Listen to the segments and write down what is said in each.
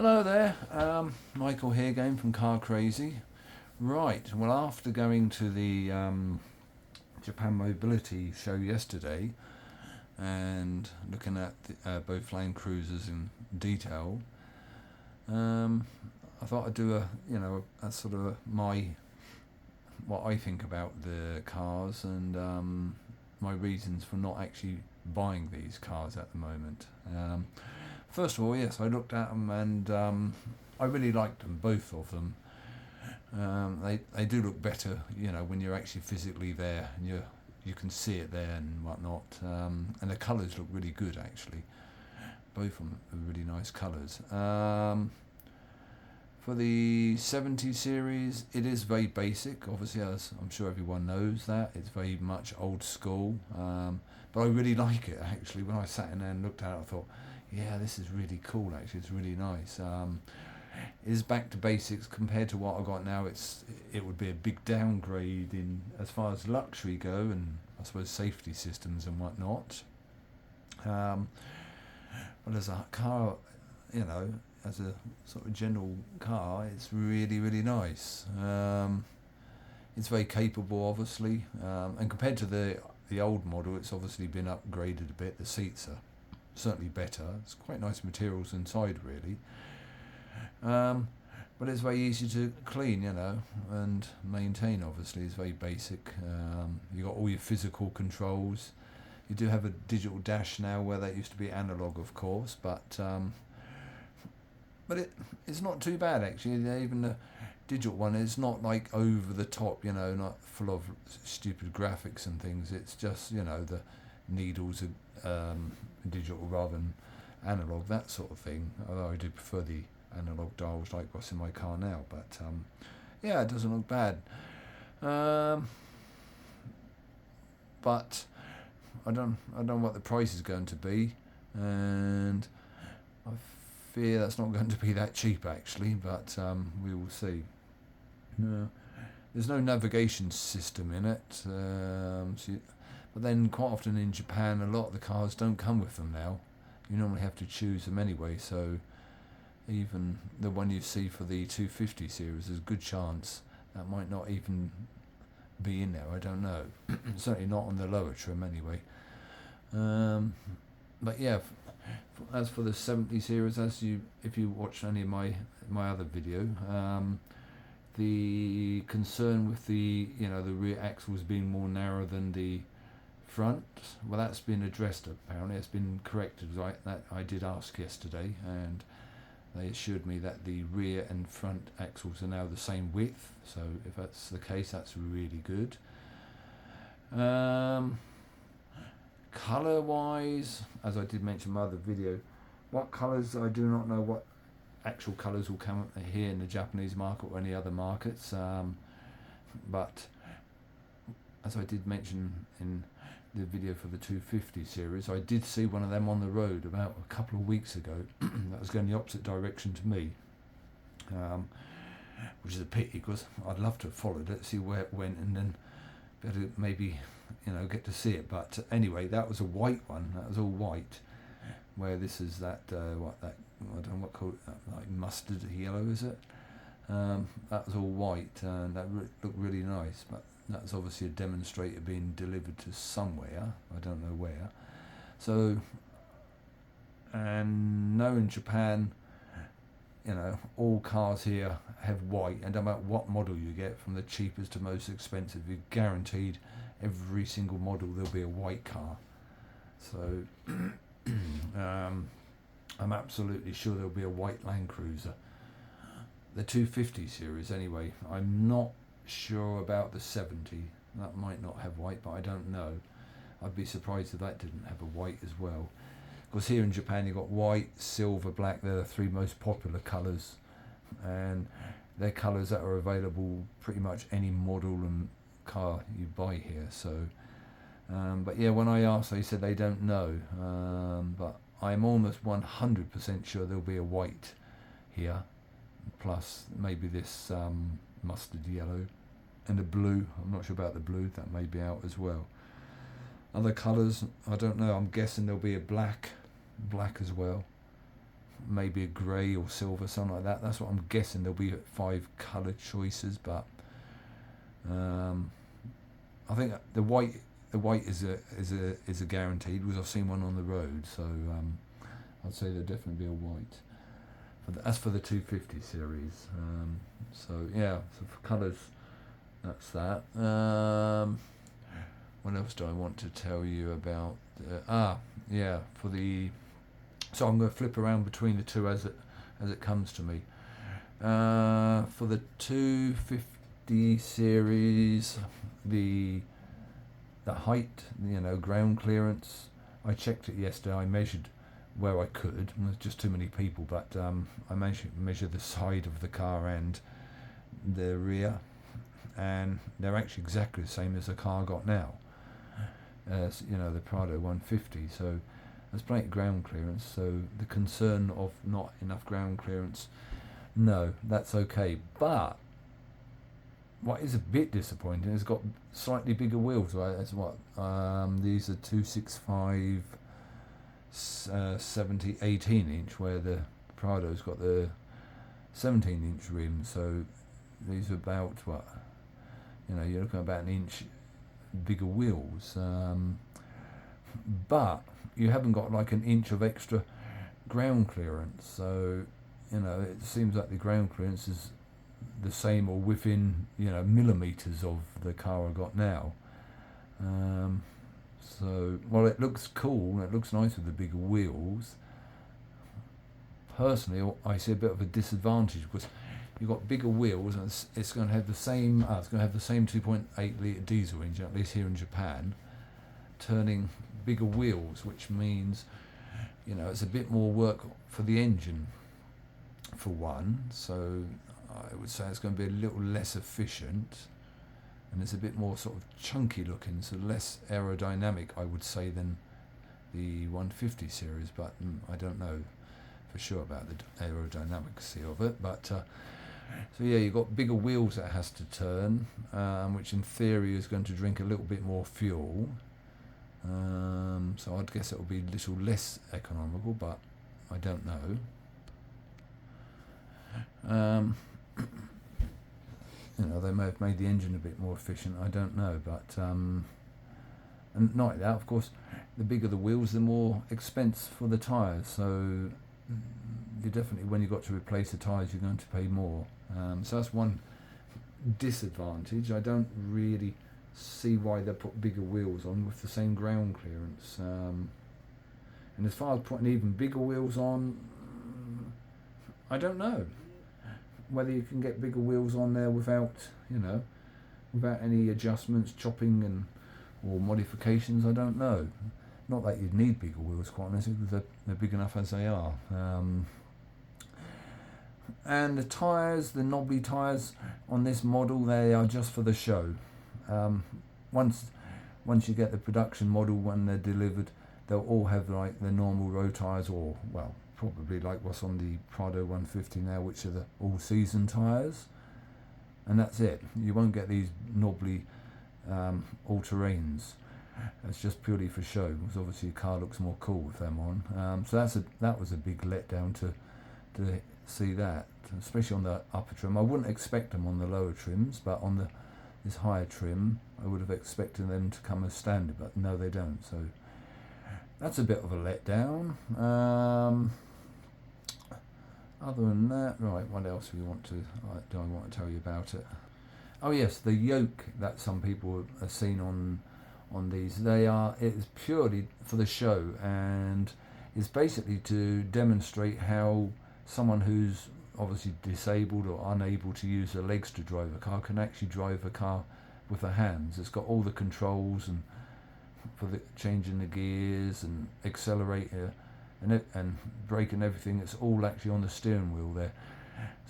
Hello there, Michael here again from Car Crazy. Right, well, after going to the Japan Mobility show yesterday and looking at both Land Cruisers in detail, I thought I'd do a sort of what I think about the cars and my reasons for not actually buying these cars at the moment. First of all, yes, I looked at them and I really liked them, both of them. They do look better, when you're actually physically there and you can see it there and whatnot. And the colours look really good, actually. Both of them are really nice colours. For the 70 series, it is very basic, obviously, as I'm sure everyone knows that. It's very much old school. But I really like it, actually. When I sat in there and looked at it, I thought, yeah, this is really cool, actually. It's really nice. It is back to basics compared to what I've got now. It would be a big downgrade in as far as luxury go and I suppose safety systems and whatnot. But as a car, as a sort of general car, it's really, really nice. It's very capable, obviously, and compared to the old model, it's obviously been upgraded a bit. The seats are certainly better. It's quite nice materials inside, really. But it's very easy to clean, and maintain. Obviously, it's very basic. You got all your physical controls. You do have a digital dash now, where that used to be analog, of course, but it's not too bad, actually. Even the digital one is not like over the top, not full of stupid graphics and things. It's just, the needles are digital rather than analog, that sort of thing. Although I do prefer the analog dials like what's in my car now, but yeah, it doesn't look bad. But I don't know what the price is going to be, and I fear that's not going to be that cheap, actually, but we will see. No, there's no navigation system in it, but then quite often in Japan, a lot of the cars don't come with them now. You normally have to choose them anyway, so even the one you see for the 250 series, there's a good chance that might not even be in there. I don't know. Certainly not on the lower trim anyway. But yeah, as for the 70 series, if you watch any of my other video, the concern with the rear axles being more narrow than the front, well, that's been addressed. Apparently it's been corrected. I did ask yesterday, and they assured me that the rear and front axles are now the same width, so if that's the case, that's really good. Colour wise, as I did mention in my other video, what colours, I do not know what actual colours will come here in the Japanese market or any other markets, but as I did mention in the video for the 250 series, I did see one of them on the road about a couple of weeks ago that was going the opposite direction to me, which is a pity because I'd love to have followed it, see where it went, and then better maybe get to see it. But anyway, that was a white one. That was all white, where this is that I don't know what called it, like mustard yellow, is it? That was all white, and that looked really nice. But that's obviously a demonstrator being delivered to somewhere. I don't know where. So, and now in Japan, all cars here have white, and no matter what model you get, from the cheapest to most expensive, you're guaranteed every single model there'll be a white car. So I'm absolutely sure there'll be a white Land Cruiser. The 250 series anyway. I'm not sure about the 70. That might not have white, but I don't know. I'd be surprised if that didn't have a white as well. Because here in Japan you've got white, silver, black. They're the three most popular colours, and they're colours that are available pretty much any model and car you buy here. So but yeah, when I asked, they said they don't know, but I'm almost 100% sure there'll be a white here, plus maybe this mustard yellow and a blue. I'm not sure about the blue, that may be out as well. Other colours, I don't know. I'm guessing there'll be a black as well. maybe a grey or silver, something like that. That's what I'm guessing. There'll be 5 colour choices, but I think the white is a guaranteed, because I've seen one on the road. So I'd say there'll definitely be a white. As for the 250 series, so yeah. So for colours, that's that. What else do I want to tell you about? For the. So I'm going to flip around between the two as it comes to me. For the 250 series, the height, ground clearance. I checked it yesterday. I measured where I could. There's just too many people, but I measured the side of the car and the rear, and they're actually exactly the same as the car I got now. The Prado 150. So there's plenty of ground clearance. So the concern of not enough ground clearance, no, that's okay. But what is a bit disappointing is it's got slightly bigger wheels, right? That's what these are 265 70 18-inch, where the Prado's got the 17-inch rim. So these are about you're looking at about an inch bigger wheels, but you haven't got like an inch of extra ground clearance. So it seems like the ground clearance is the same or within millimeters of the car I got now. So while it looks cool, it looks nice with the bigger wheels, personally I see a bit of a disadvantage, because you've got bigger wheels and it's going to have the same 2.8 litre diesel engine, at least here in Japan, turning bigger wheels, which means it's a bit more work for the engine for one. So I would say it's going to be a little less efficient, and it's a bit more sort of chunky looking, so less aerodynamic, I would say, than the 150 series, but I don't know for sure about the aerodynamics of it. But so yeah, you've got bigger wheels that has to turn, which in theory is going to drink a little bit more fuel. So I'd guess it will be a little less economical, but I don't know. They may have made the engine a bit more efficient, I don't know, but and not like that, of course, the bigger the wheels, the more expense for the tyres. So you definitely, when you've got to replace the tyres, you're going to pay more. So that's one disadvantage. I don't really see why they put bigger wheels on with the same ground clearance. And as far as putting even bigger wheels on, I don't know whether you can get bigger wheels on there without any adjustments, chopping or modifications. I don't know. Not that you'd need bigger wheels, quite honestly, because they're big enough as they are. And the tyres, the knobbly tyres on this model, they are just for the show. Once you get the production model, when they're delivered, they'll all have like the normal road tyres, or probably like what's on the Prado 150 now, which are the all-season tyres, and that's it. You won't get these knobbly all-terrains. It's just purely for show, because obviously the car looks more cool with them on. So that was a big letdown to see that, especially on the upper trim. I wouldn't expect them on the lower trims, but on this higher trim, I would have expected them to come as standard, but no, they don't. So that's a bit of a letdown. Other than that, right, what else do I want to tell you about it? Oh yes, the yoke that some people have seen on these, it's purely for the show, and it's basically to demonstrate how someone who's obviously disabled or unable to use their legs to drive a car can actually drive a car with their hands. It's got all the controls and for the changing the gears and accelerator and brake and everything. It's all actually on the steering wheel there,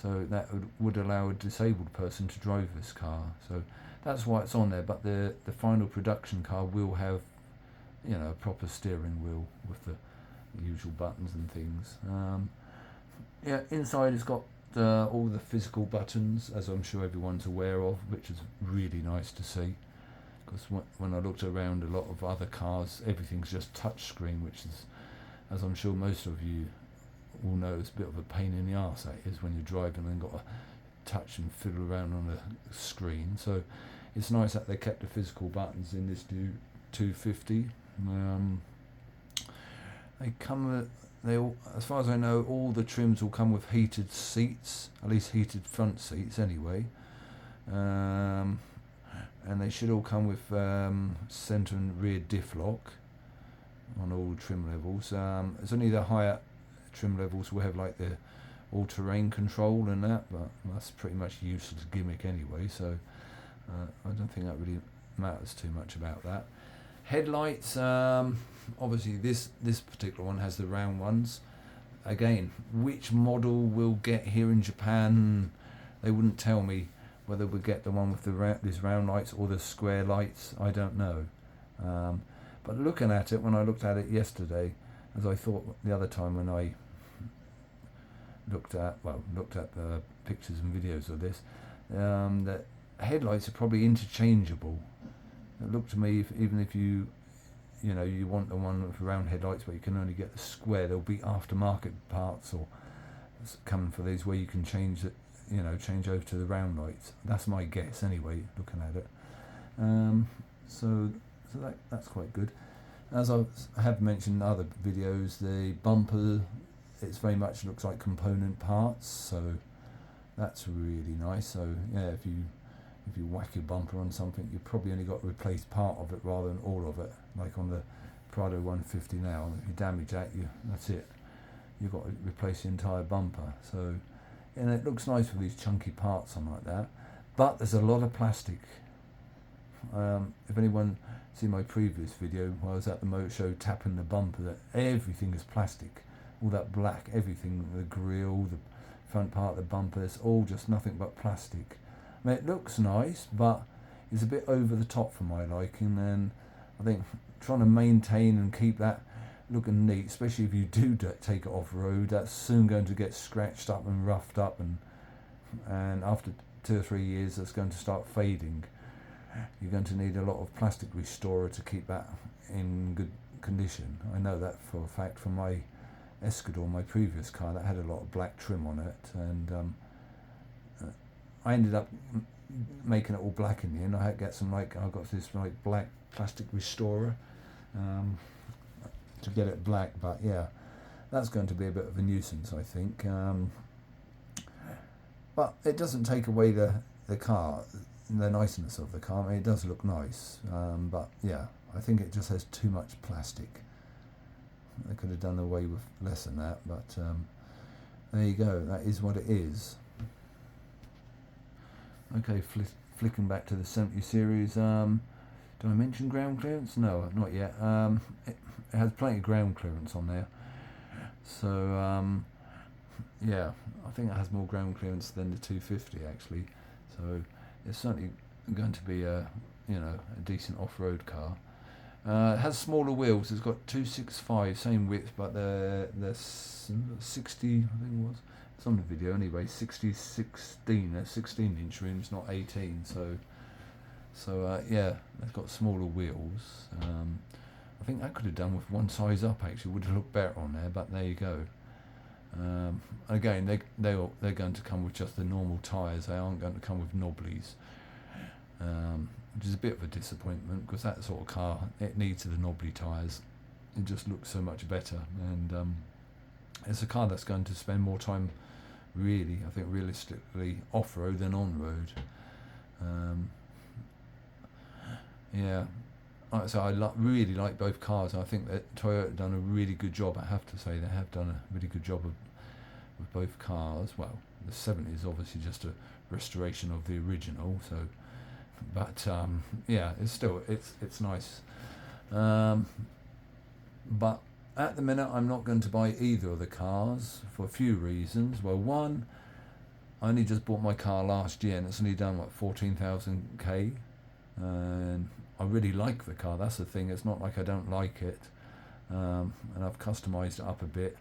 so that would allow a disabled person to drive this car. So that's why it's on there. But the final production car will have a proper steering wheel with the usual buttons and things. Inside it's got all the physical buttons, as I'm sure everyone's aware of, which is really nice to see, because when I looked around a lot of other cars, everything's just touch screen, which is, as I'm sure most of you will know it's a bit of a pain in the arse, that is, when you're driving and got to touch and fiddle around on the screen. So it's nice that they kept the physical buttons in this new 250. They come with, they all, as far as I know, all the trims will come with heated seats, at least heated front seats anyway. And they should all come with centre and rear diff lock on all trim levels. It's only the higher trim levels will have like the all-terrain control and that, but that's pretty much useless gimmick anyway, so I don't think that really matters too much about that. Headlights, obviously this particular one has the round ones. Again, which model we'll get here in Japan, they wouldn't tell me whether we'll get the one with these round lights or the square lights. I don't know. But looking at it, when I looked at it yesterday, as I thought the other time when I looked at the pictures and videos of this, the headlights are probably interchangeable. It looked to me, even if you want the one with round headlights, but you can only get the square, there'll be aftermarket parts or coming for these where you can change it, change over to the round lights. That's my guess anyway, looking at it. So that's quite good. As I have mentioned in other videos, the bumper, it's very much looks like component parts, so that's really nice. So yeah, if you whack your bumper on something, you've probably only got to replace part of it rather than all of it, like on the Prado 150 now. If you damage that, that's it. You've got to replace the entire bumper. So, and it looks nice with these chunky parts on like that, but there's a lot of plastic. If anyone seen my previous video where I was at the motor show tapping the bumper, that everything is plastic, all that black, everything, the grille, the front part of the bumper, it's all just nothing but plastic. I mean, it looks nice, but it's a bit over the top for my liking, and I think trying to maintain and keep that looking neat, especially if you do take it off-road, that's soon going to get scratched up and roughed up, and after 2 or 3 years that's going to start fading. You're going to need a lot of plastic restorer to keep that in good condition. I know that for a fact from my Escador, my previous car, that had a lot of black trim on it, and I ended up making it all black in the end. I had to get some I got this black plastic restorer to get it black, but yeah, that's going to be a bit of a nuisance, I think. But it doesn't take away the car, the niceness of the car. I mean, it does look nice, but yeah, I think it just has too much plastic. They could have done away with less than that, but there you go, that is what it is. Okay, flicking back to the 70 series, did I mention ground clearance? No, not yet. It has plenty of ground clearance on there, so yeah, I think it has more ground clearance than the 250 actually, so it's certainly going to be a decent off-road car. It has smaller wheels. It's got 265, same width, but they're 60, I think it was. It's on the video anyway. 16. They're 16-inch rims, not 18. So yeah, they've got smaller wheels. I think that could have done with one size up. Actually, would have looked better on there. But there you go. Again, they're going to come with just the normal tyres. They aren't going to come with knobblies. Which is a bit of a disappointment, because that sort of car, it needs the knobbly tyres. It just looks so much better, and it's a car that's going to spend more time, really, I think realistically, off-road than on-road. Yeah, like I say, I really like both cars. I think that Toyota have done a really good job. I have to say, they have done a really good job with both cars. Well, the 70 is obviously just a restoration of the original, so. But yeah, it's nice. But at the minute, I'm not going to buy either of the cars for a few reasons. Well, one, I only just bought my car last year, and it's only done 14,000 k, and I really like the car. That's the thing. It's not like I don't like it, and I've customised it up a bit,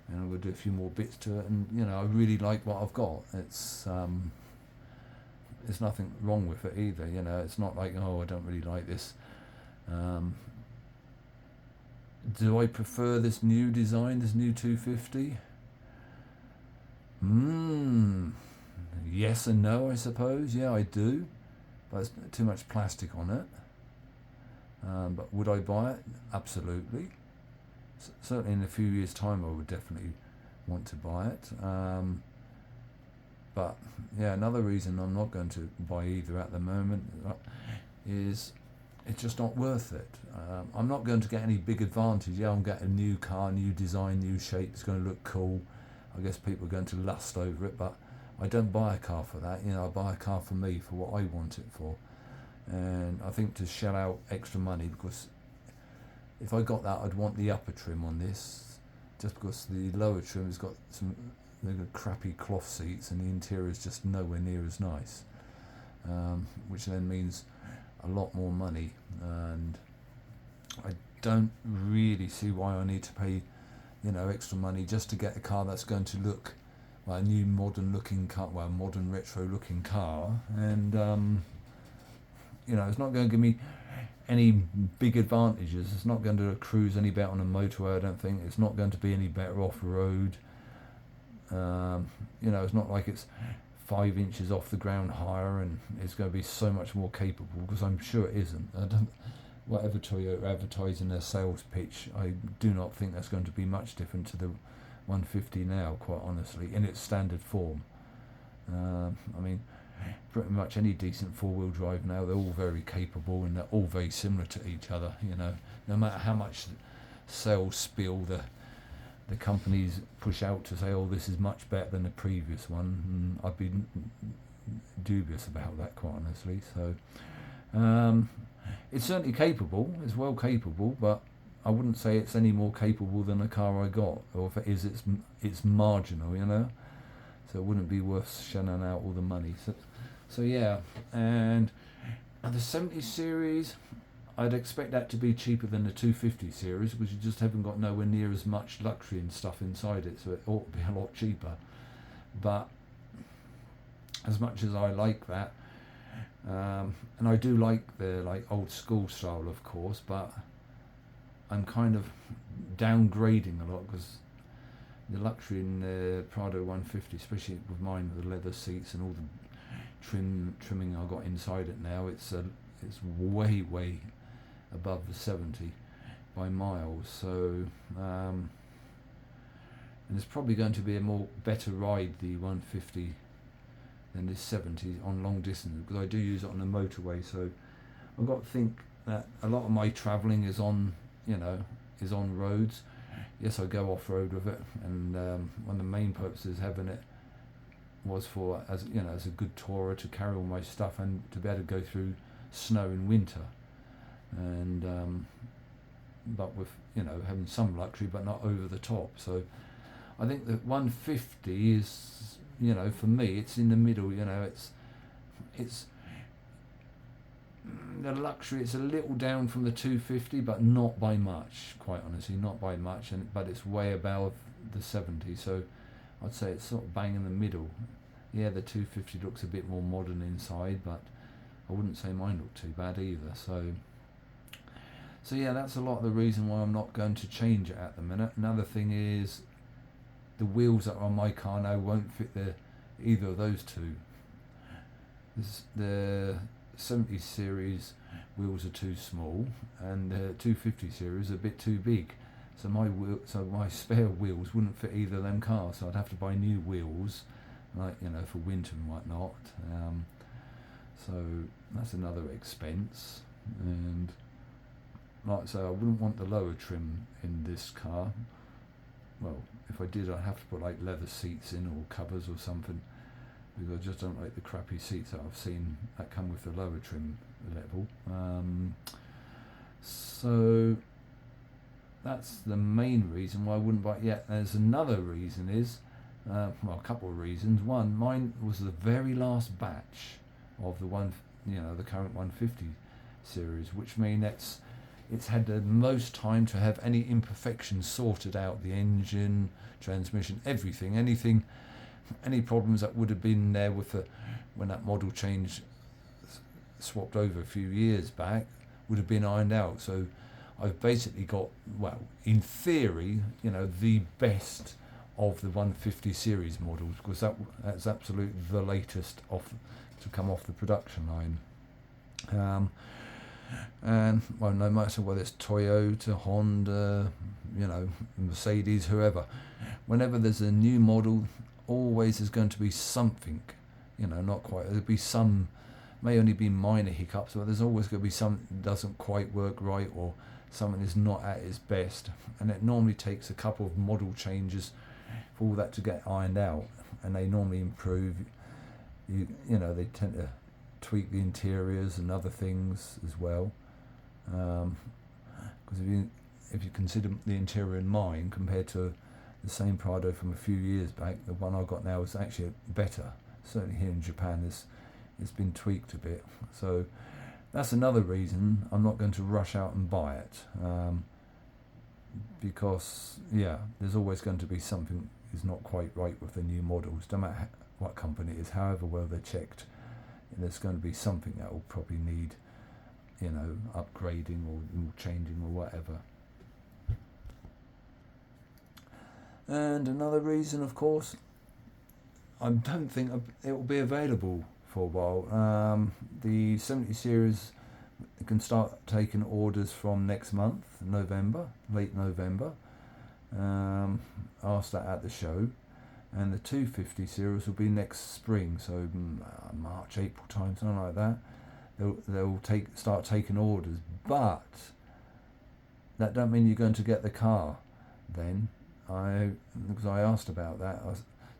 and I'm going to do a few more bits to it. And I really like what I've got. There's nothing wrong with it either, it's not like, oh, I don't really like this. Do I prefer this new design, this new 250? Yes and no, I suppose. Yeah, I do, but there's too much plastic on it. But would I buy it? Absolutely. Certainly in a few years' time, I would definitely want to buy it. But yeah, another reason I'm not going to buy either at the moment is it's just not worth it. I'm not going to get any big advantage. Yeah, I'll get a new car, new design, new shape. It's going to look cool. I guess people are going to lust over it, but I don't buy a car for that. I buy a car for me, for what I want it for. And I think to shell out extra money, because if I got that, I'd want the upper trim on this, just because the lower trim has got some crappy cloth seats and the interior is just nowhere near as nice, which then means a lot more money, and I don't really see why I need to pay extra money just to get a car that's going to look like a new modern looking car, modern retro looking car, and it's not going to give me any big advantages. It's not going to cruise any better on a motorway, I don't think. It's not going to be any better off-road. It's not like it's 5 inches off the ground higher and it's going to be so much more capable, because I'm sure it isn't. Whatever Toyota advertise in their sales pitch, I do not think that's going to be much different to the 150 now, quite honestly, in its standard form. Pretty much any decent four-wheel drive now, they're all very capable and they're all very similar to each other. No matter how much sales spiel the companies push out to say, oh, this is much better than the previous one, I'd be dubious about that, quite honestly. So it's certainly capable, it's well capable, but I wouldn't say it's any more capable than the car I got, or if it is, it's marginal, so it wouldn't be worth shelling out all the money. So yeah, and the 70 series, I'd expect that to be cheaper than the 250 series, because you just haven't got nowhere near as much luxury and stuff inside it, so it ought to be a lot cheaper. But as much as I like that, and I do like the old school style, of course, but I'm kind of downgrading a lot, because the luxury in the Prado 150, especially with mine, with the leather seats and all the trimming I got inside it now, it's way above the 70 by miles. So and it's probably going to be a better ride, the 150, than this 70 on long distance, because I do use it on the motorway. So I've got to think that a lot of my travelling is on roads. Yes, I go off road with it, and one of the main purposes of having it was for as a good tourer, to carry all my stuff and to be able to go through snow in winter, and but with having some luxury but not over the top. So I think that 150 is for me, it's in the middle. It's the luxury, it's a little down from the 250, but not by much, quite honestly, not by much, but it's way above the 70, so I'd say it's sort of bang in the middle. Yeah, the 250 looks a bit more modern inside, but I wouldn't say mine looked too bad either. So yeah, that's a lot of the reason why I'm not going to change it at the minute. Another thing is the wheels that are on my car now won't fit either of those two. The 70 series wheels are too small, and the 250 series are a bit too big. So my spare wheels wouldn't fit either of them cars. So I'd have to buy new wheels, for winter and whatnot. So that's another expense. And like I say, I wouldn't want the lower trim in this car. Well, if I did, I'd have to put leather seats in, or covers or something, because I just don't like the crappy seats that I've seen that come with the lower trim level. So that's the main reason why I wouldn't buy it yet. There's another reason is, a couple of reasons. One, mine was the very last batch of the current 150 series, which means it's had the most time to have any imperfections sorted out, the engine, transmission, everything, any problems that would have been there when that model change swapped over a few years back would have been ironed out. So I've basically got, in theory, the best of the 150 series models, because that's absolutely the latest to come off the production line. And well, no matter whether it's Toyota, Honda, Mercedes, whoever, whenever there's a new model, always is going to be something, not quite. There'll be some, may only be minor hiccups, but there's always going to be something that doesn't quite work right, or something is not at its best. And it normally takes a couple of model changes for all that to get ironed out, and they normally improve. They tend to tweak the interiors and other things as well. Because if you consider the interior in mine compared to the same Prado from a few years back, the one I got now is actually better. Certainly here in Japan, it's been tweaked a bit. So that's another reason I'm not going to rush out and buy it. Because there's always going to be something is not quite right with the new models, no matter what company it is, however well they're checked. There's going to be something that will probably need, upgrading or changing or whatever. And another reason, of course, I don't think it will be available for a while. The 70 series can start taking orders from next month, November, late November. Asked that at the show. And the 250 series will be next spring, so March, April time, something like that. They'll start taking orders, but that don't mean you're going to get the car then. Because I asked about that. I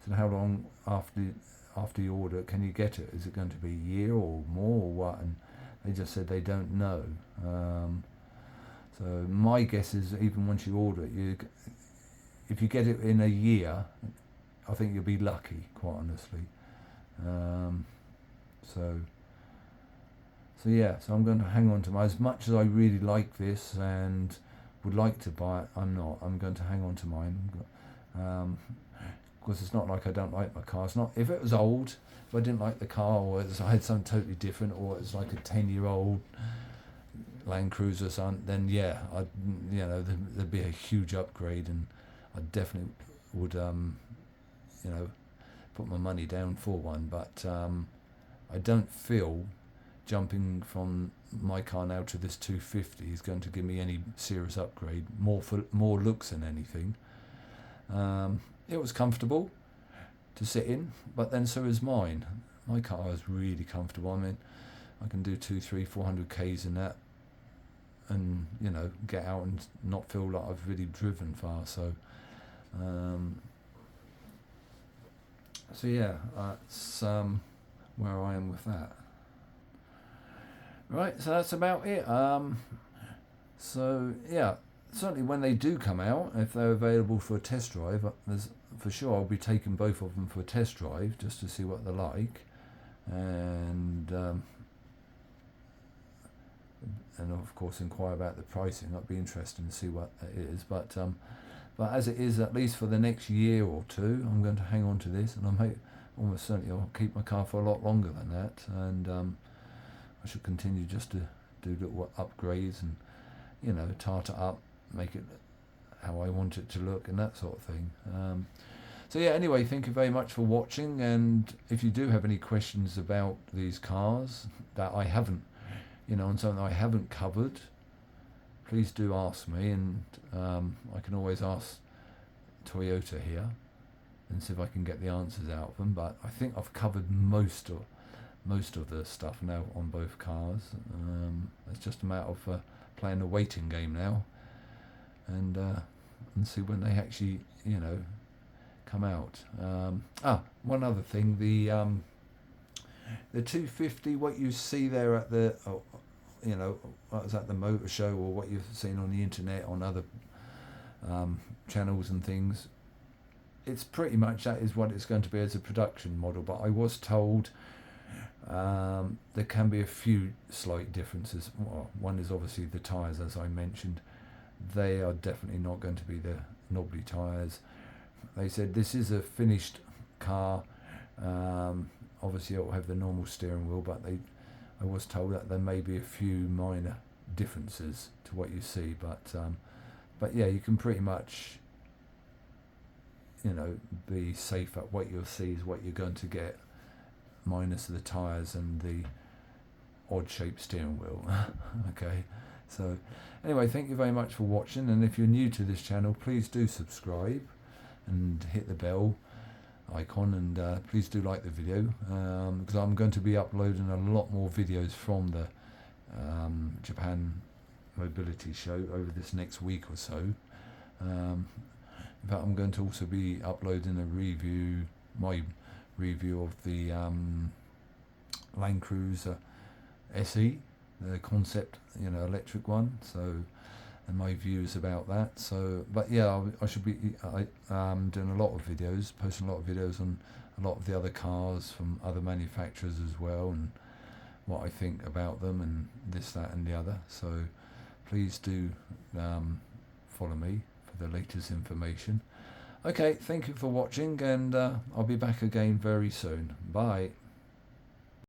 said, how long after you order can you get it? Is it going to be a year or more or what? And they just said they don't know. So my guess is even once you order it, if you get it in a year, I think you'll be lucky, quite honestly. So I'm going to hang on to mine. As much as I really like this and would like to buy it, I'm not. I'm going to hang on to mine. Because it's not like I don't like my car. It's not, if it was old, if I didn't like the car, or I had something totally different, or it's like a 10-year-old Land Cruiser or something, then there'd be a huge upgrade, and I definitely would put my money down for one. But I don't feel jumping from my car now to this 250 is going to give me any serious upgrade, more looks than anything. It was comfortable to sit in, but then so is mine. My car is really comfortable. I mean, I can do 200, 300, 400 Ks in that, and get out and not feel like I've really driven far. So that's where I am with that. Right, so that's about it. Certainly when they do come out, if they're available for a test drive, for sure I'll be taking both of them for a test drive just to see what they're like, and of course inquire about the pricing. That'd be interesting to see what it is. But as it is, at least for the next year or two, I'm going to hang on to this, and almost certainly I'll keep my car for a lot longer than that, and I should continue just to do little upgrades and tart it up, make it how I want it to look and that sort of thing. Anyway, thank you very much for watching, and if you do have any questions about these cars that I haven't, and something I haven't covered, please do ask me, and I can always ask Toyota here and see if I can get the answers out of them. But I think I've covered most of the stuff now on both cars. It's just a matter of playing the waiting game now, and see when they actually come out. One other thing, the 250, what you see there at the what was at the motor show, or what you've seen on the internet on other channels and things, it's pretty much that is what it's going to be as a production model. But I was told there can be a few slight differences. Well, one is obviously the tyres, as I mentioned. They are definitely not going to be the knobbly tyres. They said this is a finished car. Obviously it will have the normal steering wheel, but I was told that there may be a few minor differences to what you see. But yeah, you can pretty much you know, be safe at what you'll see is what you're going to get, minus the tyres and the odd shaped steering wheel. Okay, so anyway, thank you very much for watching, and if you're new to this channel, please do subscribe and hit the bell icon, and please do like the video, because I'm going to be uploading a lot more videos from the Japan Mobility Show over this next week or so. In fact, I'm going to also be uploading a review, my review of the Land Cruiser SE, the concept, you know, electric one. So, and my views about that. So, but yeah, I should be doing a lot of videos, posting a lot of videos on a lot of the other cars from other manufacturers as well, and what I think about them, and this, that, and the other. So, please do follow me for the latest information. Okay, thank you for watching, and I'll be back again very soon. Bye.